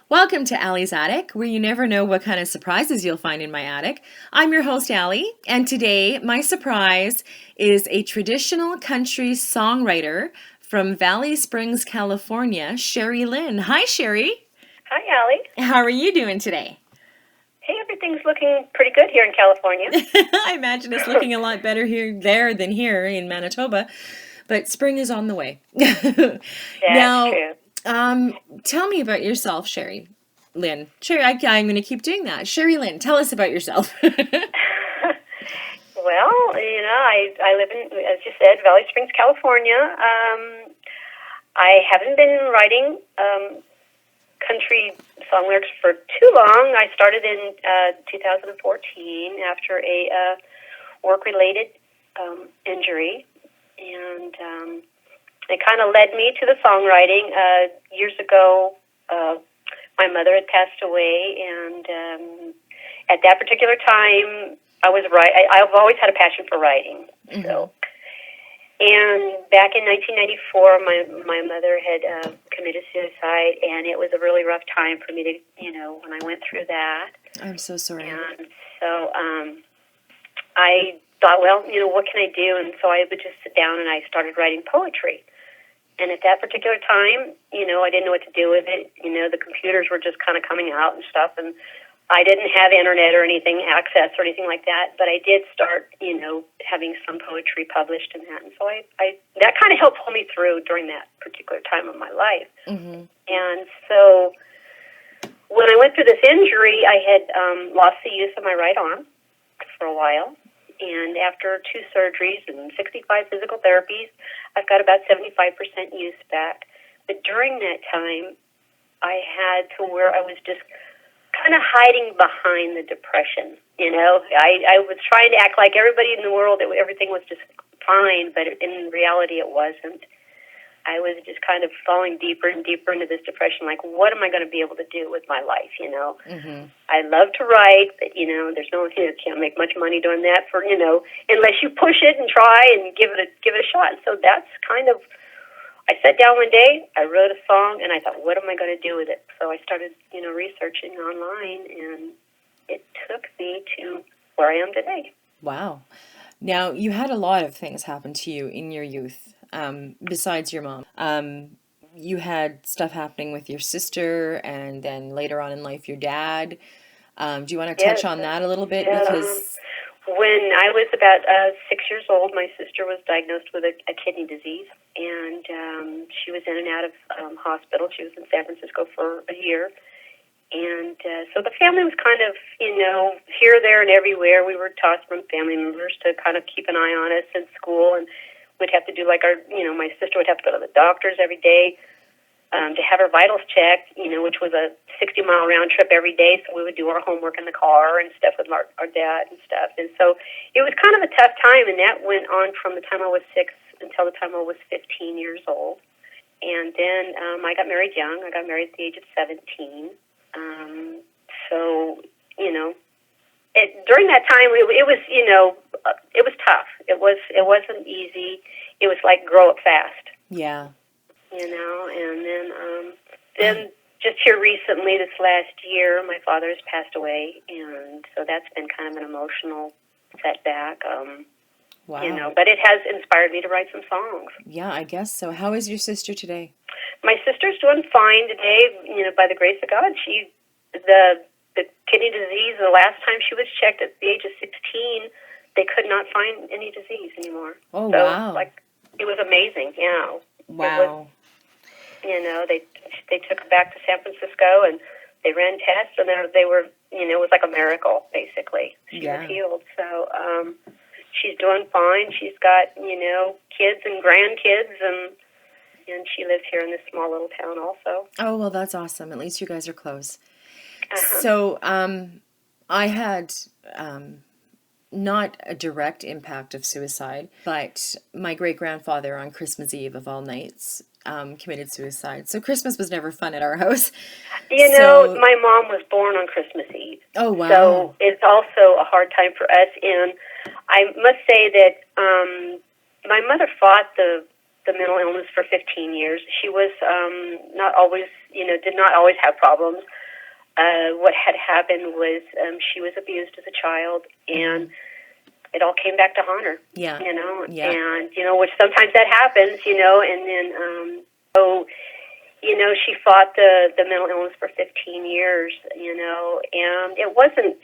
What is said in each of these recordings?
Welcome to Allie's Attic, where you never know what kind of surprises you'll find in my attic. I'm your host, Allie, and today my surprise is a traditional country songwriter from Valley Springs, California, Sheri Lynn. Hi, Sheri. Hi, Allie. How are you doing today? Hey, everything's looking pretty good here in California. I imagine it's looking a lot better there than here in Manitoba, but spring is on the way. That's Now, true. tell me about yourself, Sheri Lynn. Sheri, I'm going to keep doing that. Sheri Lynn, tell us about yourself. Well, I live in, as you said, Valley Springs, California. I haven't been writing country song lyrics for too long. I started in 2014 after a work-related injury, and it kind of led me to the songwriting. Years ago, my mother had passed away, and at that particular time, I've always had a passion for writing. Mm-hmm. So, and back in 1994, my mother had committed suicide, and it was a really rough time for me to, when I went through that. I'm so sorry. And so I thought, well, what can I do? And so I would just sit down and I started writing poetry. And at that particular time, I didn't know what to do with it. The computers were just kind of coming out and stuff, and I didn't have internet or anything, access or anything like that, but I did start, having some poetry published and that. And so I that kind of helped pull me through during that particular time of my life. Mm-hmm. And so when I went through this injury, I had lost the use of my right arm for a while. And after 2 surgeries and 65 physical therapies, I've got about 75% use back. But during that time, I had to where I was just kind of hiding behind the depression. I was trying to act like everybody in the world, that everything was just fine, but in reality it wasn't. I was just kind of falling deeper and deeper into this depression, like, what am I going to be able to do with my life, Mm-hmm. I love to write, but, there's you can't make much money doing that for, unless you push it and try and give it a shot. So that's kind of, I sat down one day, I wrote a song, and I thought, what am I going to do with it? So I started, researching online, and it took me to where I am today. Wow. Now, you had a lot of things happen to you in your youth, besides your mom. You had stuff happening with your sister, and then later on in life, your dad. Do you want to touch on that a little bit? Because when I was about 6 years old, my sister was diagnosed with a kidney disease, and she was in and out of hospital. She was in San Francisco for a year. And so the family was kind of, here, there, and everywhere. We were taught from family members to kind of keep an eye on us in school, and we'd have to do like my sister would have to go to the doctors every day to have her vitals checked, which was a 60-mile round trip every day. So we would do our homework in the car and stuff with our dad and stuff. And so it was kind of a tough time, and that went on from the time I was 6 until the time I was 15 years old. And then I got married young. I got married at the age of 17. So, during that time, it was, it was tough. It wasn't easy. It was like grow up fast. yeah. And then just here recently, this last year, my father has passed away, and so that's been kind of an emotional setback. Wow. But it has inspired me to write some songs. Yeah, I guess so. How is your sister today? My sister's doing fine today, by the grace of God. The kidney disease, the last time she was checked at the age of 16, they could not find any disease anymore. Oh, so, wow. It was amazing, Wow. They took her back to San Francisco, and they ran tests, and they were, it was like a miracle, basically. She was healed. So she's doing fine. She's got, kids and grandkids, and she lives here in this small little town also. Oh, well, that's awesome. At least you guys are close. Uh-huh. So I had not a direct impact of suicide, but my great-grandfather on Christmas Eve of all nights committed suicide. So Christmas was never fun at our house. My mom was born on Christmas Eve. Oh, wow. So it's also a hard time for us. And I must say that my mother fought the mental illness for 15 years. She was not always, did not always have problems. What had happened was she was abused as a child, and it all came back to haunt her, Yeah. Yeah. and, which sometimes that happens, and then, so, she fought the mental illness for 15 years, and it wasn't,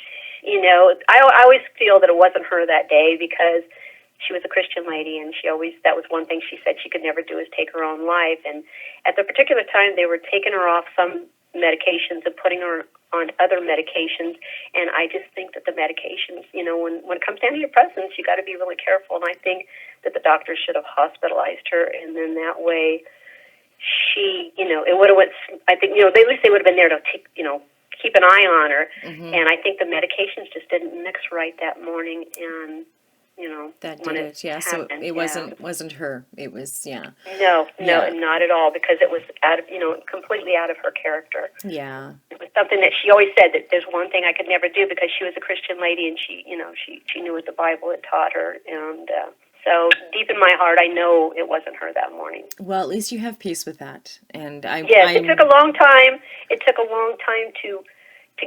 I always feel that it wasn't her that day because she was a Christian lady, and that was one thing she said she could never do is take her own life. And at the particular time, they were taking her off some medications and putting her on other medications. And I just think that the medications, when it comes down to your presence, you got to be really careful. And I think that the doctors should have hospitalized her, and then that way she, it would have went, I think, at least they would have been there to keep an eye on her. And I think the medications just didn't mix right that morning, and That when did it it. Yeah. So happened, it wasn't her. It was, yeah. No, Yeah. not at all, because it was out of, completely out of her character. Yeah. It was something that she always said that there's one thing I could never do, because she was a Christian lady, and she knew what the Bible had taught her, and so deep in my heart, I know it wasn't her that morning. Well, at least you have peace with that. And Yes, it took a long time. It took a long time to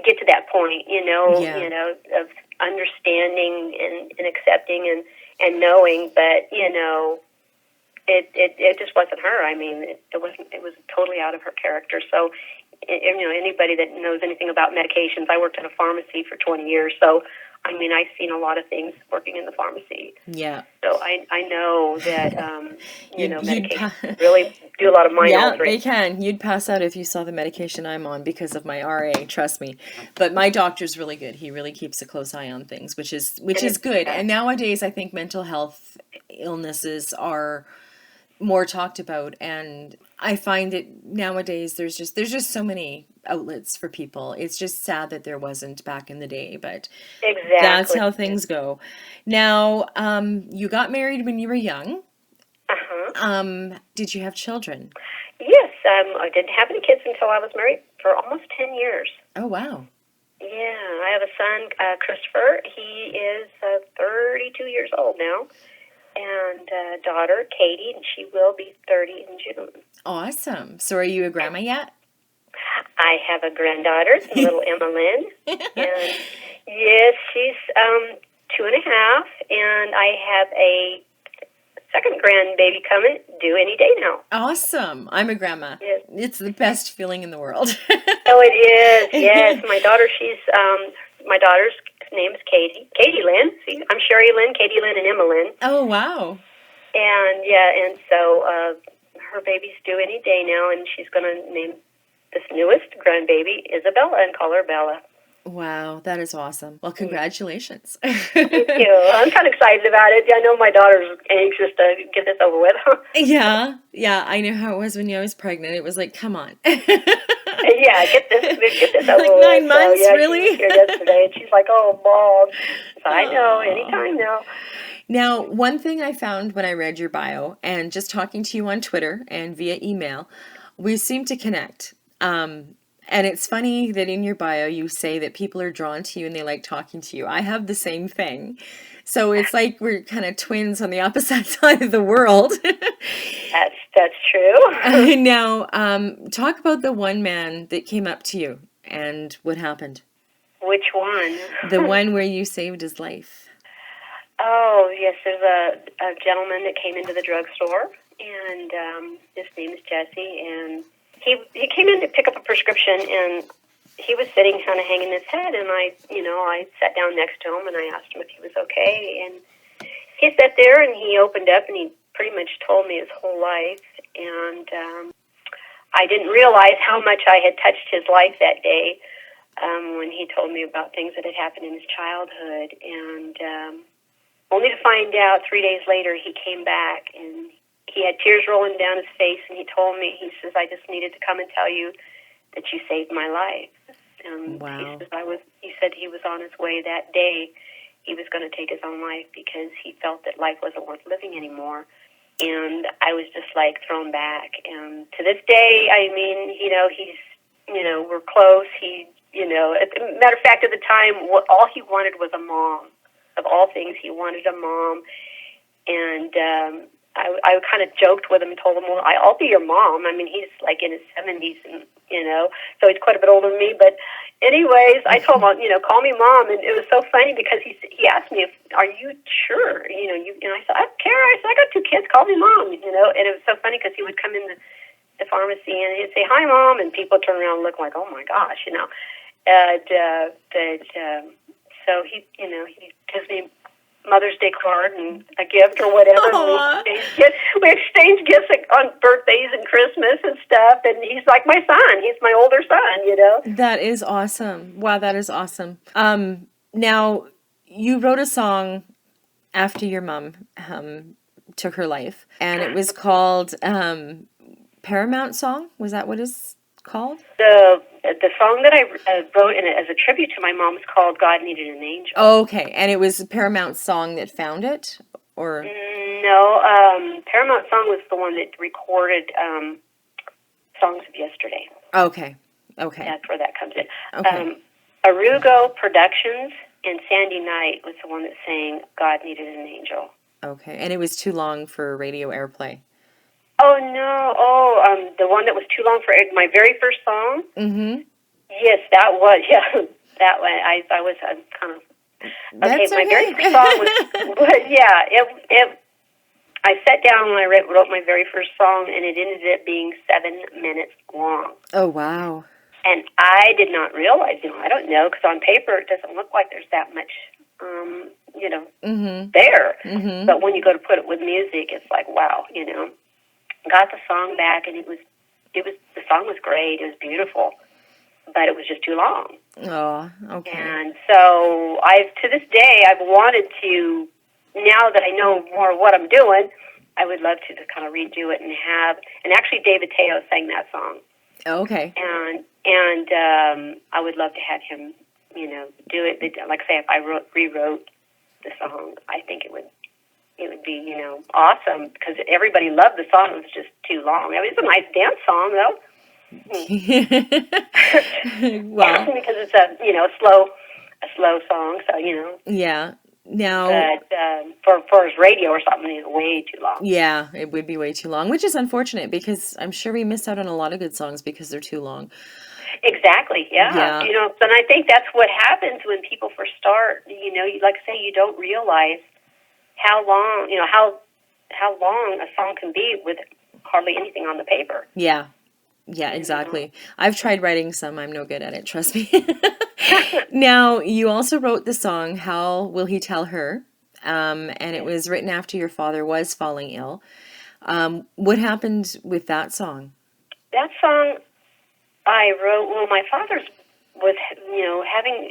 get to that point, of understanding and accepting and knowing, but it just wasn't her. I mean, it wasn't. It was totally out of her character. So, anybody that knows anything about medications, I worked in a pharmacy for 20 years, so I mean, I've seen a lot of things working in the pharmacy. Yeah. So I know that You'd medications really do a lot of mind yeah, altering. they can. You'd pass out if you saw the medication I'm on because of my RA, trust me. But my doctor's really good. He really keeps a close eye on things, which is good. And nowadays I think mental health illnesses are more talked about, and I find that nowadays there's just so many outlets for people. It's just sad that there wasn't back in the day, but that's Exactly. how things go. Now, you got married when you were young. Did you have children? Yes, I didn't have any kids until I was married for almost 10 years. Oh, wow. Yeah, I have a son, Christopher. He is 32 years old now, and a daughter, Katie, and she will be 30 in June. Awesome. So are you a grandma yet? I have a granddaughter, little Emma Lynn, and yes, she's 2.5, and I have a second grandbaby coming due any day now. Awesome. I'm a grandma. Yes. It's the best feeling in the world. Oh, it is. Yes, my daughter. My daughter's name's Katie Lynn. See, I'm Sheri Lynn, Katie Lynn, and Emma Lynn. Oh, wow. And so her baby's due any day now, and she's going to name this newest grandbaby Isabella and call her Bella. Wow, that is awesome. Well, congratulations. Thank you. I'm kind of excited about it. I know my daughter's anxious to get this over with. Yeah, I know how it was when I was pregnant. It was like, come on. Yeah, get this over like with. 9 months, so, yeah, really? She was here yesterday, and she's like, "Oh, Mom." So I know, anytime now. Now, one thing I found when I read your bio and just talking to you on Twitter and via email, we seem to connect. And it's funny that in your bio you say that people are drawn to you and they like talking to you. I have the same thing. So it's like we're kind of twins on the opposite side of the world. That's true. Now, talk about the one man that came up to you and what happened. Which one? The one where you saved his life. Oh, yes, there's a gentleman that came into the drugstore, and his name is Jesse, and he came in to pick up a prescription, and he was sitting kind of hanging his head, and I sat down next to him, and I asked him if he was okay, and he sat there, and he opened up, and he pretty much told me his whole life, and I didn't realize how much I had touched his life that day when he told me about things that had happened in his childhood, and only to find out 3 days later he came back, and he had tears rolling down his face, and he told me, he says, "I just needed to come and tell you that you saved my life." And wow. he said he was on his way that day. He was going to take his own life because he felt that life wasn't worth living anymore. And I was just like thrown back. And to this day, I mean, we're close. Matter of fact, at the time, all he wanted was a mom. Of all things, he wanted a mom. And I kind of joked with him and told him, "Well, I'll be your mom." I mean, he's like in his 70s, and So he's quite a bit older than me. But anyways, I told him, call me Mom, and it was so funny because he asked me, are you sure? And I said, I don't care. I said, I got 2 kids. Call me Mom. And it was so funny because he would come in the pharmacy and he'd say, hi, Mom, and people turn around and look like, oh my gosh. So he gives me Mother's Day card and a gift or whatever. Aw. We exchange gifts on birthdays and Christmas and stuff. And he's like my son. He's my older son. That is awesome. Wow, that is awesome. Now, you wrote a song after your mom took her life, and it was called Paramount Song. Was that what it's called? The song that I wrote as a tribute to my mom is called "God Needed an Angel." Oh, okay, and it was Paramount Song that found it, or no? Paramount Song was the one that recorded "Songs of Yesterday." okay, That's where that comes in. okay, Arugo Productions and Sandy Knight was the one that sang "God Needed an Angel." okay, and it was too long for radio airplay. Oh no! The one that was too long for my very first song. Mm-hmm. Yes, that was that one. I was kind of okay. That's My okay. very first song was it. I sat down and I wrote my very first song, and it ended up being 7 minutes long. Oh wow! And I did not realize, I don't know, because on paper it doesn't look like there's that much, Mm-hmm. there. Mm-hmm. But when you go to put it with music, it's like, wow, Got the song back, and the song was great. It was beautiful, but it was just too long. Oh, okay. And so to this day, I've wanted to, now that I know more of what I'm doing, I would love to just kind of redo it and actually David Teo sang that song. Okay. And I would love to have him, do it. Like I say, if I rewrote the song, I think it would be, awesome because everybody loved the song. It was just too long. I mean, it's a nice dance song, though. Well, because it's a slow song. So yeah. Now, but for his radio or something, it's way too long. yeah, it would be way too long, which is unfortunate because I'm sure we miss out on a lot of good songs because they're too long. Exactly. Yeah. Yeah. And I think that's what happens when people first start. Like I say, you don't realize how long, how long a song can be with hardly anything on the paper. Yeah. Yeah, exactly. I've tried writing some. I'm no good at it, trust me. Now, you also wrote the song, How Will He Tell Her? And it was written after your father was falling ill. What happened with that song? That song I wrote, my father was, having,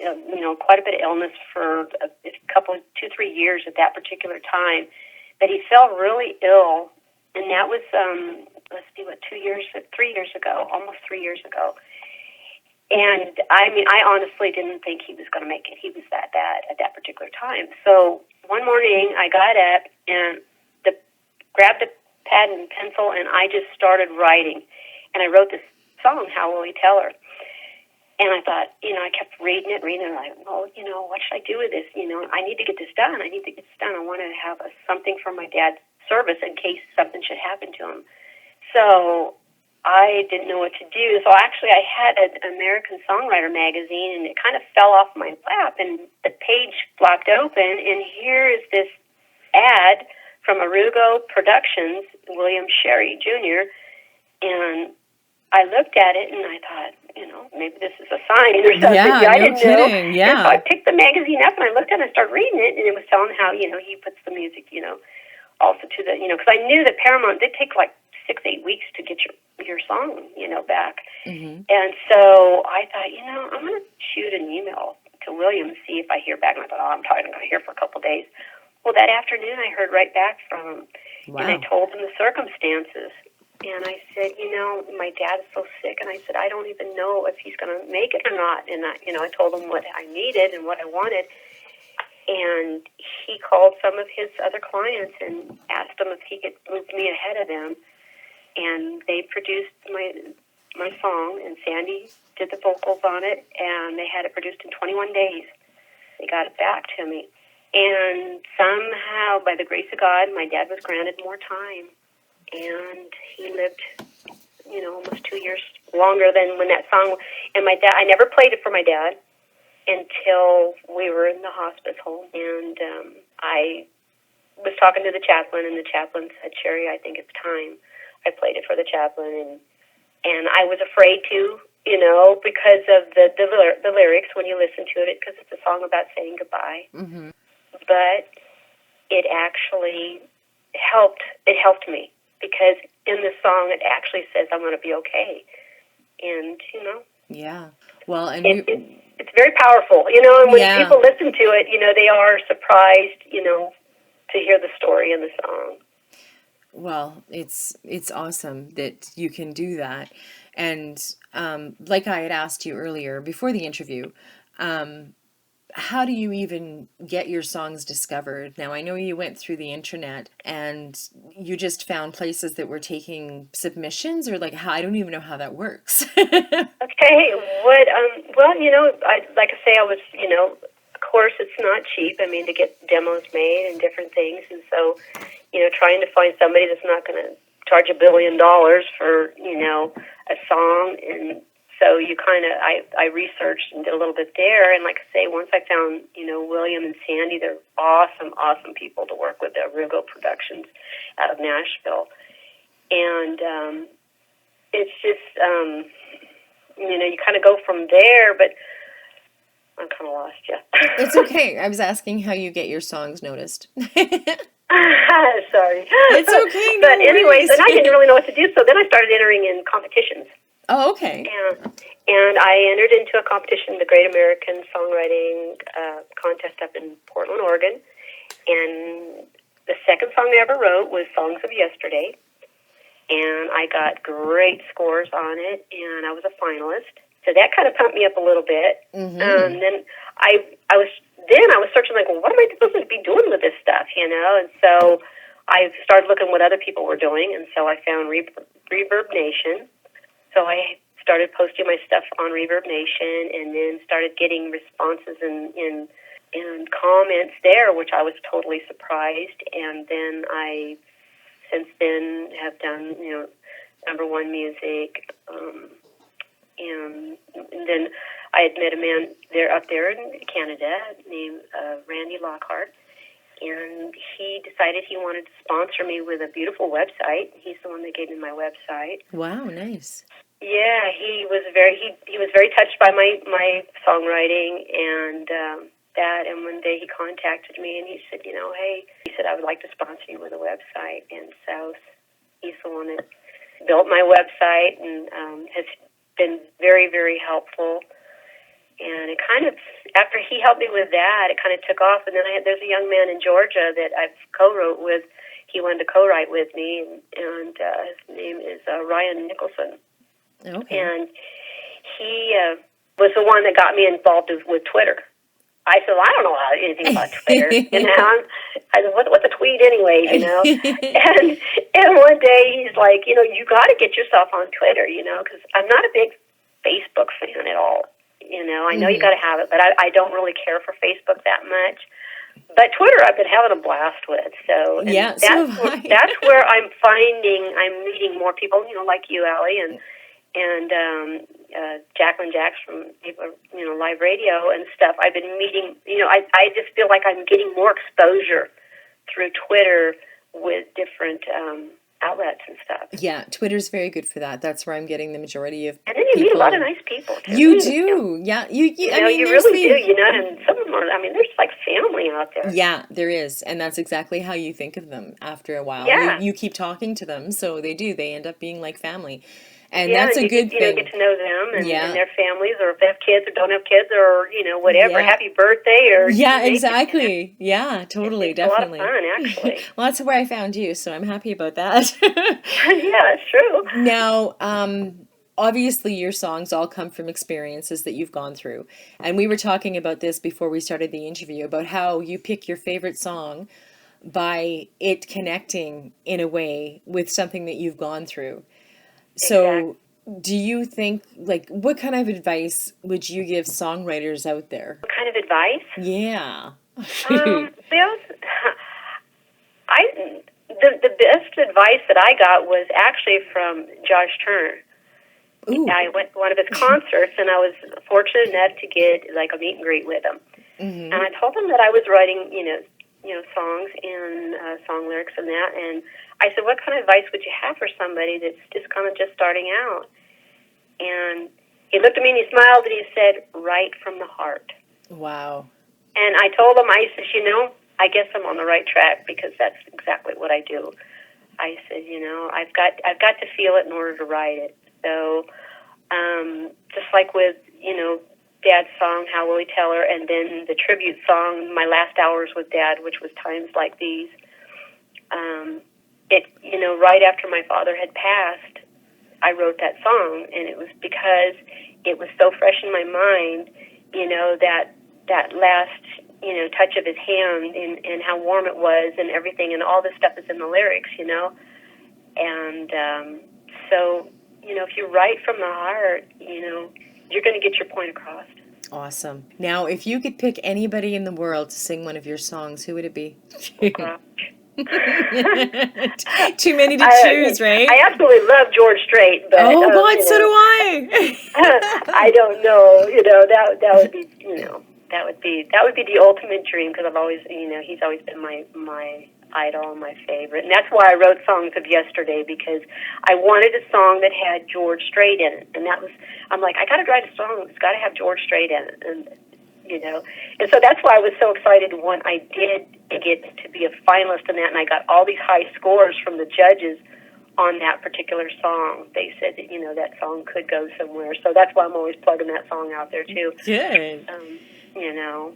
quite a bit of illness for a couple, 2-3 years at that particular time. But he fell really ill, and that was, 3 years ago, almost 3 years ago. And I mean, I honestly didn't think he was going to make it. He was that bad at that particular time. So one morning I got up and grabbed a pad and pencil, and I just started writing. And I wrote this song, How Will He Tell Her? And I thought, I kept reading it, and like, what should I do with this? I need to get this done. I want to have something for my dad's service in case something should happen to him. So I didn't know what to do. So actually I had an American Songwriter magazine, and it kind of fell off my lap, and the page flopped open, and here is this ad from Arugo Productions, William Sheri Jr., and I looked at it, and I thought, maybe this is a sign or something. Yeah, I no didn't kidding. know. Yeah. And so I picked the magazine up, and I looked at it, and I started reading it, and it was telling how, he puts the music, also to the, because I knew that Paramount, they take like 6-8 weeks to get your song, back. Mm-hmm. And so I thought, I'm going to shoot an email to William, see if I hear back. And I thought, I'm probably not going to hear for a couple of days. Well, that afternoon I heard right back from him. Wow. And I told him the circumstances. And I said, my dad's so sick. And I said, I don't even know if he's going to make it or not. And I told him what I needed and what I wanted. And he called some of his other clients and asked them if he could move me ahead of them. And they produced my song, and Sandy did the vocals on it, and they had it produced in 21 days. They got it back to me. And somehow, by the grace of God, my dad was granted more time, and he lived almost 2 years longer than when that song. And my dad, I never played it for my dad until we were in the hospice home, and I was talking to the chaplain, and the chaplain said, "Sheri, I think it's time." I played it for the chaplain, and I was afraid to, because of the lyrics when you listen to it, because it's a song about saying goodbye. Mm-hmm. But it actually helped. It helped me because in the song it actually says I'm going to be okay, and Yeah. Well, and it's very powerful, And when yeah. people listen to it, they are surprised, to hear the story in the song. Well, it's awesome that you can do that. And like I had asked you earlier before the interview, how do you even get your songs discovered? Now, I know you went through the internet and you just found places that were taking submissions, or like how, I don't even know how that works. Okay, well, like I say, I was, of course, it's not cheap. I mean, to get demos made and different things, and so, trying to find somebody that's not going to charge $1 billion for, a song, and so you kind of, I researched and did a little bit there, and like I say, once I found, William and Sandy, they're awesome, awesome people to work with. They're Rigo Productions out of Nashville, and it's just, you kind of go from there, but I'm kind of lost you. It's okay. I was asking how you get your songs noticed. Sorry. It's okay, no But anyways, worries. and I didn't really know what to do, so then I started entering in competitions. Oh, okay. And I entered into a competition, the Great American Songwriting Contest up in Portland, Oregon. And the second song I ever wrote was Songs of Yesterday. And I got great scores on it, and I was a finalist. So that kind of pumped me up a little bit. Mm-hmm. Then I was searching, like, well, what am I supposed to be doing with this stuff, And so I started looking what other people were doing, and so I found Reverb Nation. So I started posting my stuff on Reverb Nation, and then started getting responses and comments there, which I was totally surprised. And then I, since then, have done, #1 music, and then I had met a man up there in Canada named Randy Lockhart, and he decided he wanted to sponsor me with a beautiful website. He's the one that gave me my website. Wow, nice. Yeah, he was very touched by my songwriting and that. And one day he contacted me and he said, hey, he said, I would like to sponsor you with a website. And so he's the one that built my website and has been very, very helpful. And it kind of, after he helped me with that, it kind of took off. And then there's a young man in Georgia that I've co-wrote with. He wanted to co-write with me, and his name is Ryan Nicholson. Okay. And he was the one that got me involved with Twitter. I said, well, I don't know anything about Twitter. I said, what's a tweet anyway, And one day he's like, you got to get yourself on Twitter, because I'm not a big Facebook fan at all. I know you got to have it, but I don't really care for Facebook that much. But Twitter, I've been having a blast with. So yeah, that's where I'm meeting more people, like you, Allie, and Jacqueline Jacks from Live Radio and stuff. I've been meeting. I just feel like I'm getting more exposure through Twitter with different outlets and stuff. Yeah, Twitter's very good for that. That's where I'm getting the majority of and then you meet a lot of nice people too. You do. Yeah, you I mean, you really do, and some of them are, there's like family out there. Yeah, there is, and that's exactly how you think of them after a while. Yeah. You keep talking to them, so they end up being like family. And yeah, that's and a good thing. Get to know them and their families, or if they have kids or don't have kids, or whatever. Yeah. Happy birthday, or yeah, exactly. Yeah, totally, it's definitely. a lot of fun, actually. Well, that's where I found you, so I'm happy about that. Yeah, that's true. Now, obviously, your songs all come from experiences that you've gone through, and we were talking about this before we started the interview about how you pick your favorite song by it connecting in a way with something that you've gone through. So, do you think, like, what kind of advice would you give songwriters out there? What kind of advice? Yeah. the best advice that I got was actually from Josh Turner. Ooh. I went to one of his concerts, and I was fortunate enough to get like a meet and greet with him. Mm-hmm. And I told him that I was writing, songs and song lyrics and that. And I said, "What kind of advice would you have for somebody that's just starting out?" And he looked at me and he smiled and he said, "Write from the heart." Wow. And I told him, I said, I guess I'm on the right track because that's exactly what I do. I said, I've got to feel it in order to write it. So, just like with, Dad's song, How Will He Tell Her, and then the tribute song, My Last Hours with Dad, which was Times Like These. Right after my father had passed, I wrote that song, and it was because it was so fresh in my mind, that last, touch of his hand and how warm it was and everything, and all this stuff is in the lyrics, And so, if you write from the heart, you're going to get your point across. Awesome. Now, if you could pick anybody in the world to sing one of your songs, who would it be? Too many to choose, right? I absolutely love George Strait, but oh God, so do I. I don't know. That would be that would be the ultimate dream because I've always he's always been my idol and my favorite, and that's why I wrote Songs of Yesterday, because I wanted a song that had George Strait in it, and I'm like, I got to write a song that's got to have George Strait in it, and so that's why I was so excited when I did get to be a finalist in that, and I got all these high scores from the judges on that particular song. They said that that song could go somewhere, so that's why I'm always plugging that song out there too. Good.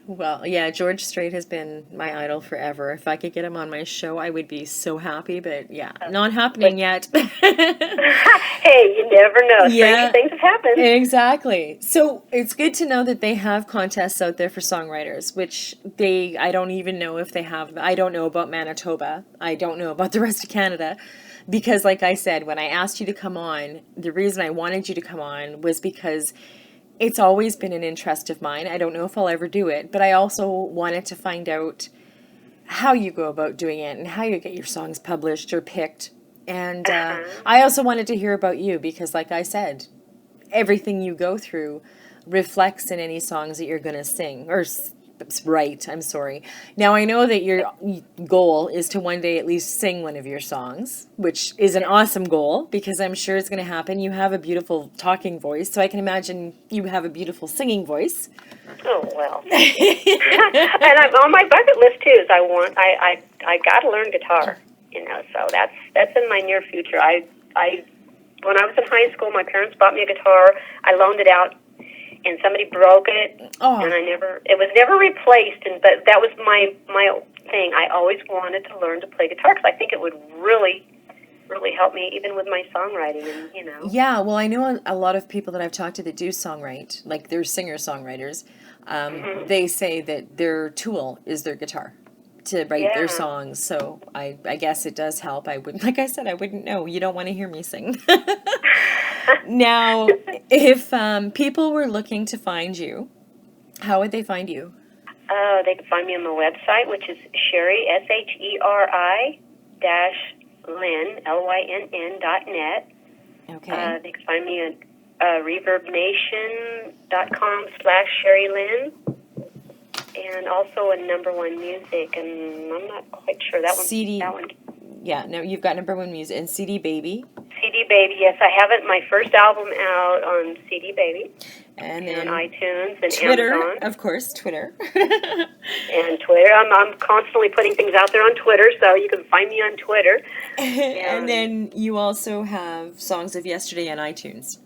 Well, yeah, George Strait has been my idol forever. If I could get him on my show, I would be so happy, but yeah, not happening yet. Hey, you never know. Stranger things have happened. Exactly. So it's good to know that they have contests out there for songwriters, which I don't even know if they have. I don't know about Manitoba. I don't know about the rest of Canada. Because like I said, when I asked you to come on, the reason I wanted you to come on was because it's always been an interest of mine. I don't know if I'll ever do it, but I also wanted to find out how you go about doing it and how you get your songs published or picked. And I also wanted to hear about you because, like I said, everything you go through reflects in any songs that you're going to sing or write. I'm sorry. Now, I know that your goal is to one day at least sing one of your songs, which is an awesome goal because I'm sure it's going to happen. You have a beautiful talking voice, so I can imagine you have a beautiful singing voice. Oh, well. And I'm on my bucket list, too, is I got to learn guitar, so that's in my near future. When I was in high school, my parents bought me a guitar. I loaned it out, and somebody broke it, and it was never replaced. But that was my thing. I always wanted to learn to play guitar because I think it would really help me even with my songwriting. And Yeah, well, I know a lot of people that I've talked to that do songwrite, like they're singer-songwriters. They say that their tool is their guitar to write their songs. So I guess it does help. Like I said, I wouldn't know. You don't want to hear me sing. Now, if people were looking to find you, how would they find you? They can find me on my website, which is Sheri, SHERI Lynn.net. Okay. They can find me at reverbnation.com/SheriLynn. And also in Number One Music, and I'm not quite sure that one. CD. That one. Yeah, no, you've got Number One Music and CD Baby. CD Baby, yes, I have it. My first album out on CD Baby, and then iTunes and Twitter, Amazon. Of course, Twitter. And Twitter, I'm constantly putting things out there on Twitter, so you can find me on Twitter. And then you also have Songs of Yesterday on iTunes.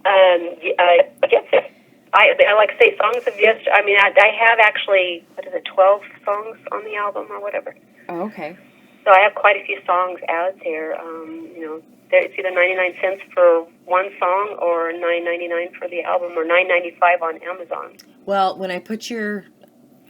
Yes. I like to say Songs of Yesterday. I mean, I have actually, 12 songs on the album or whatever. Oh, okay. So I have quite a few songs out there. It's either 99 cents for one song or $9.99 for the album or $9.95 on Amazon. Well, when I put your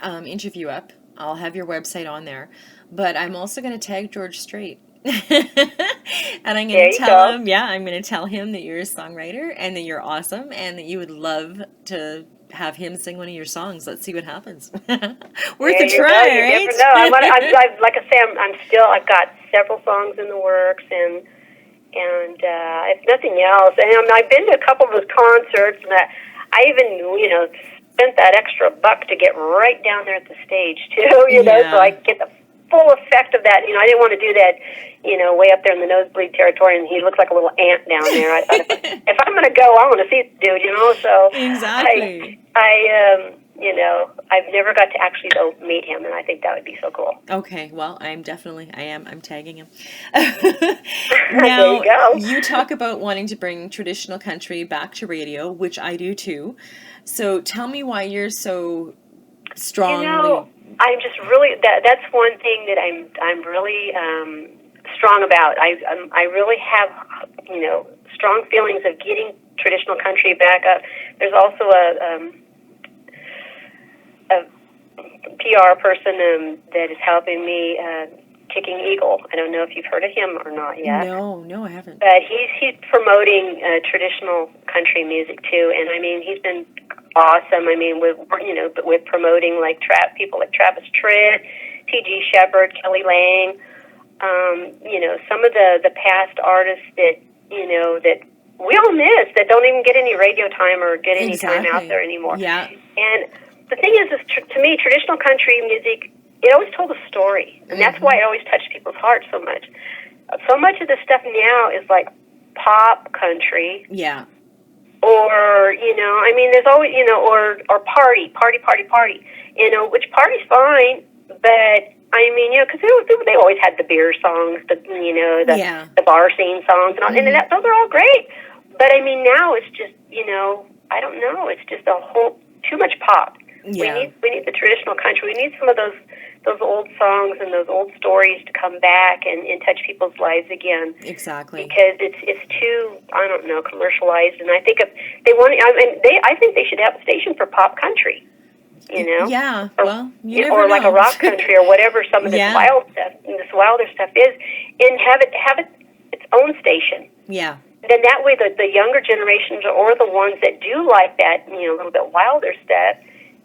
interview up, I'll have your website on there. But I'm also going to tag George Strait And I'm There going to you tell go. him, yeah, I'm going to tell him that you're a songwriter and that you're awesome and that you would love to have him sing one of your songs. Let's see what happens. Worth There a you go. try, You never know. right? Like I say, I've got several songs in the works, and if nothing else, and I've been to a couple of his concerts, and I even, spent that extra buck to get right down there at the stage too, so I Yeah. could get the full effect of that. I didn't want to do that, way up there in the nosebleed territory, and he looks like a little ant down there. I thought if I'm going to go, I want to see the dude, So Exactly. I've never got to actually though meet him, and I think that would be so cool. Okay, well, I'm tagging him. There you Now, go. you talk about wanting to bring traditional country back to radio, which I do too. So tell me why you're so You know, strongly. I'm just really that's one thing that I'm really strong about. I really have strong feelings of getting traditional country back up. There's also a PR person that is helping me, Kicking Eagle. I don't know if you've heard of him or not yet. No, no, I haven't. But he's promoting traditional country music too, and I mean he's been awesome. I mean with promoting like people like Travis Tritt, T.G. Shepherd, Kelly Lang, some of the past artists that that we all miss that don't even get any radio time or get any time out Exactly. there anymore. Yeah, And the thing is to me, traditional country music, it always told a story, and that's why it always touched people's hearts so much. So much of the stuff now is like pop country, yeah, or there's always or party, which party's fine, but I mean because they always had the beer songs, yeah. the bar scene songs, and all, and those are all great. But I mean now it's just I don't know, it's just a whole too much pop. Yeah. We need the traditional country. We need some of those old songs and those old stories to come back and touch people's lives again. Exactly. Because it's too, I don't know, commercialized. And I think if they want, I think they should have a station for pop country. Yeah. Or, Well, you never or like know. a rock country or whatever some of this Yeah. wild stuff, this wilder stuff is, and have it its own station. Yeah. Then that way the younger generations or the ones that do like that, a little bit wilder stuff,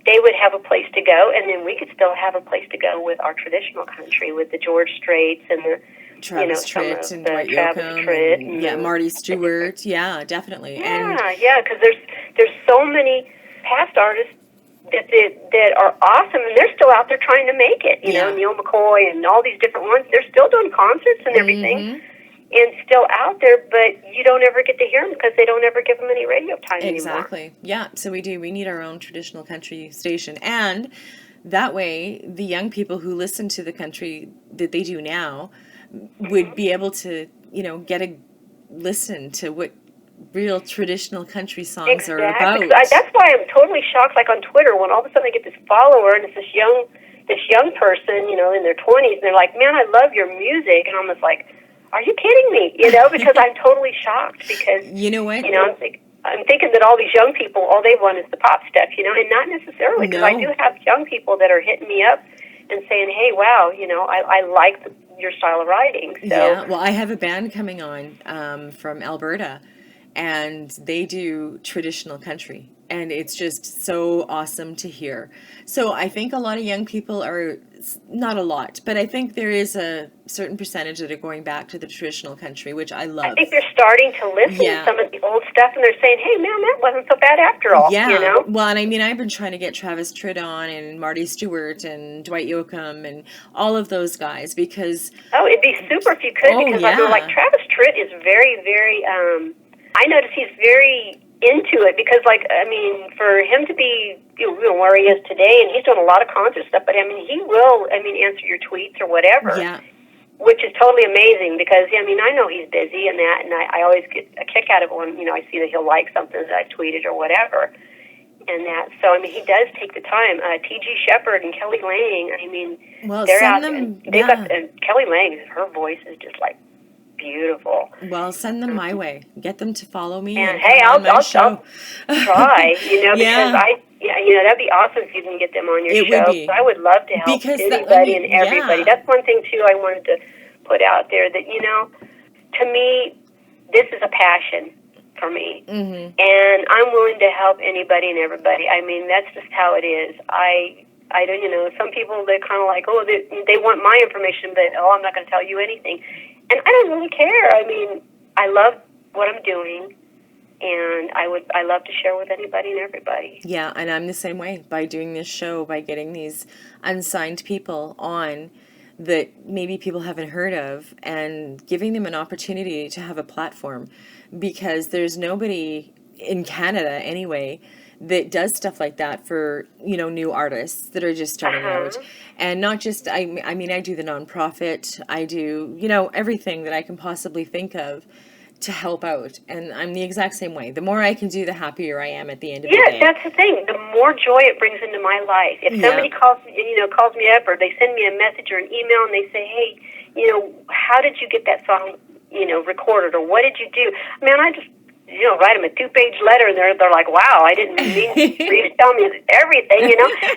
they would have a place to go, and then we could still have a place to go with our traditional country, with the George Straits and the Travis some Tritt of and the Dwight Travis Yoakam Tritt, and yeah, Marty Stewart. Yeah, definitely. And yeah, because there's so many past artists that are awesome, and they're still out there trying to make it. Yeah. Neil McCoy and all these different ones. They're still doing concerts and everything. And still out there, but you don't ever get to hear them because they don't ever give them any radio time anymore. exactly. Yeah, so we do. We need our own traditional country station. And that way, the young people who listen to the country that they do now would be able to, get a listen to what real traditional country songs are Exactly. about. That's why I'm totally shocked. Like on Twitter, when all of a sudden I get this follower and it's this young person, in their 20s, and they're like, "Man, I love your music," and I'm just like, "Are you kidding me?" Because I'm totally shocked because You know what? I'm thinking that all these young people, all they want is the pop stuff, and not necessarily, because I No. do have young people that are hitting me up and saying, "Hey, wow, I like your style of writing." So Yeah, well, I have a band coming on from Alberta, and they do traditional country, and it's just so awesome to hear. So I think a lot of young people are, not a lot, but I think there is a certain percentage that are going back to the traditional country, which I I love. think they're starting to listen Yeah. to some of the old stuff, and they're saying, "Hey, man, that wasn't so bad after all." Yeah, well, and I mean, I've been trying to get Travis Tritt on and Marty Stewart and Dwight Yoakam and all of those guys because, Oh, it'd be super if you could, Oh, because I know, yeah. like, Travis Tritt is very, very, I notice he's very into it, because, like, I mean, for him to be, where he is today, and he's doing a lot of concert stuff, but, I mean, he will, answer your tweets or whatever, yeah, which is totally amazing, because, I mean, I know he's busy and that, and I always get a kick out of it when, I see that he'll like something that I've tweeted or whatever, and that, so, I mean, he does take the time. T.G. Shepherd and Kelly Lang, I mean, well, they're send out, them, and they've yeah. got, and Kelly Lang, her voice is just, like, beautiful. Well, send them my way. Get them to follow me And and hey, come on my I'll show. try, because Yeah. that'd be awesome if you can get them on your It show. would be. So I would love to help Because anybody and everybody. yeah. That's one thing too I wanted to put out there that, to me, this is a passion for me. Mm-hmm. And I'm willing to help anybody and everybody. I mean, that's just how it is. I don't, some people, they're kind of like, oh, they want my information, but, oh, I'm not going to tell you anything. And I don't really care. I mean, I love what I'm doing, and I love to share with anybody and everybody. Yeah, and I'm the same way. By doing this show, by getting these unsigned people on that maybe people haven't heard of, and giving them an opportunity to have a platform, because there's nobody in Canada anyway that does stuff like that for, new artists that are just starting out. And not just, I mean, I do the nonprofit, I do, everything that I can possibly think of to help out. And I'm the exact same way. The more I can do, the happier I am at the end of the day. Yeah, that's the thing. The more joy it brings into my life. If somebody calls me up, or they send me a message or an email and they say, hey, how did you get that song, recorded, or what did you do? Man, I just, write them a 2-page letter, and they're like, wow, I didn't mean for you to tell me everything,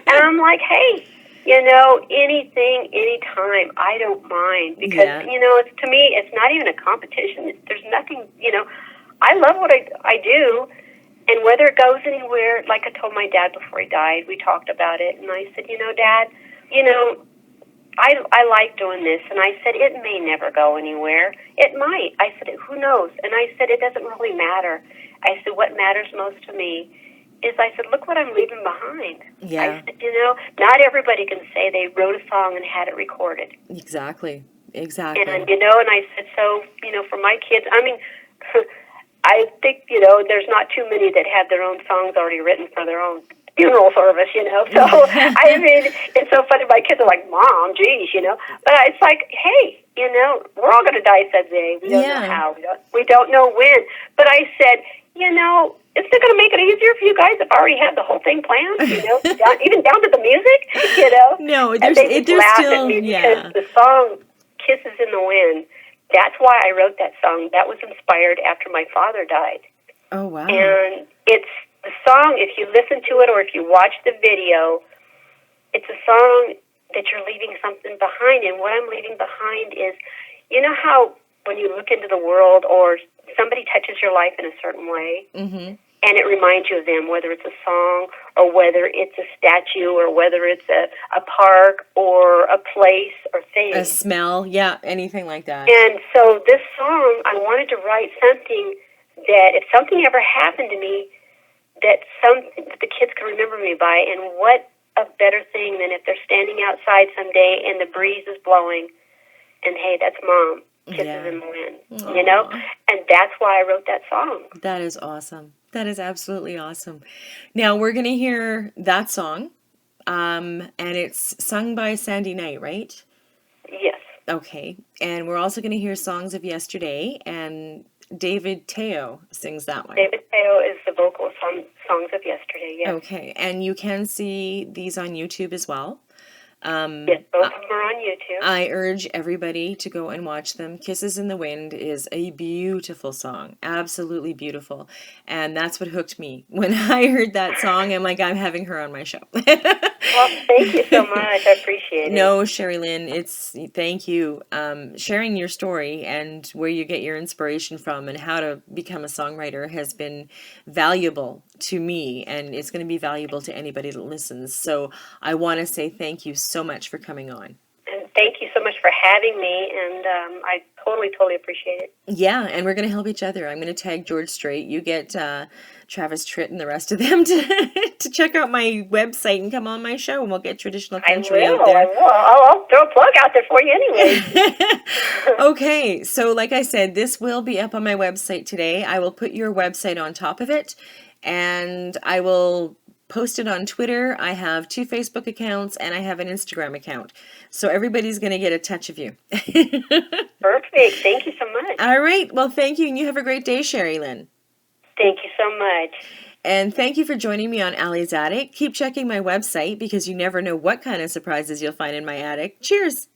And I'm like, hey, anything, anytime, I don't mind, because, it's, to me, it's not even a competition. There's nothing, I love what I do, and whether it goes anywhere, like I told my dad before he died, we talked about it, and I said, Dad, I like doing this, and I said, it may never go anywhere. It might. I said, who knows? And I said, it doesn't really matter. I said, what matters most to me is, I said, look what I'm leaving behind. Yeah. I said, not everybody can say they wrote a song and had it recorded. Exactly. And, and I said, so, for my kids, I mean, I think, there's not too many that have their own songs already written for their own funeral service, So, I mean, it's so funny. My kids are like, Mom, geez, But it's like, hey, we're all going to die someday. We don't know how. We don't know when. But I said, it's not going to make it easier for you guys if I already had the whole thing planned, even down to the music, No, and they just laughed at me because the song Kisses in the Wind, that's why I wrote that song. That was inspired after my father died. Oh, wow. And it's the song, if you listen to it or if you watch the video, it's a song that you're leaving something behind. And what I'm leaving behind is, how when you look into the world or somebody touches your life in a certain way, and it reminds you of them, whether it's a song or whether it's a statue or whether it's a park or a place or thing. A smell, anything like that. And so this song, I wanted to write something that if something ever happened to me, that the kids can remember me by. And what a better thing than if they're standing outside someday and the breeze is blowing, and hey, that's Mom. Kisses in the Wind, And that's why I wrote that song. That is awesome. That is absolutely awesome. Now, we're going to hear that song, and it's sung by Sandy Knight, right? Yes. Okay. And we're also going to hear Songs of Yesterday, and David Teo sings that one. David Teo is the vocalist on Songs of Yesterday, yes. Okay. And you can see these on YouTube as well. Yes, both of them are on YouTube. I urge everybody to go and watch them. Kisses in the Wind is a beautiful song. Absolutely beautiful. And that's what hooked me. When I heard that song, I'm like, I'm having her on my show. Well, thank you so much. I appreciate it. No, Sheri Lynn, thank you. Sharing your story and where you get your inspiration from and how to become a songwriter has been valuable to me, and it's going to be valuable to anybody that listens. So I want to say thank you so much for coming on. And thank you so much for having me, and I totally appreciate it. Yeah, and we're going to help each other. I'm going to tag George Strait. You get Travis Tritt and the rest of them to check out my website and come on my show, and we'll get traditional country out there. I will. I'll throw a plug out there for you anyway. Okay, so like I said, this will be up on my website today. I will put your website on top of it, and I will post it on Twitter. I have 2 Facebook accounts, and I have an Instagram account. So everybody's going to get a touch of you. Perfect. Thank you so much. All right. Well, thank you, and you have a great day, Sheri Lynn. Thank you so much. And thank you for joining me on Allie's Attic. Keep checking my website because you never know what kind of surprises you'll find in my attic. Cheers.